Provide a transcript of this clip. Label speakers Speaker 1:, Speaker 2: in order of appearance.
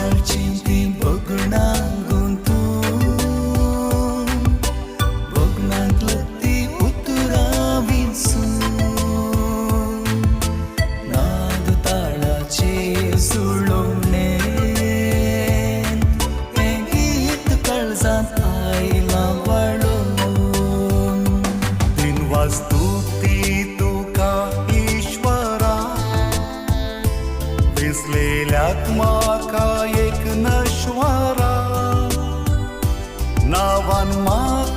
Speaker 1: सवाळची ती बगणा गुंतून बगणांतलं ती उतरां विंचून नाद ताळाचे सुळोवणे हें गीत काळजांत आयलां वळोवन दिनवास स्तुती तुका ईश्वरा विसलेल्याक म्हाका एक नश्वरा नांवान म्हाका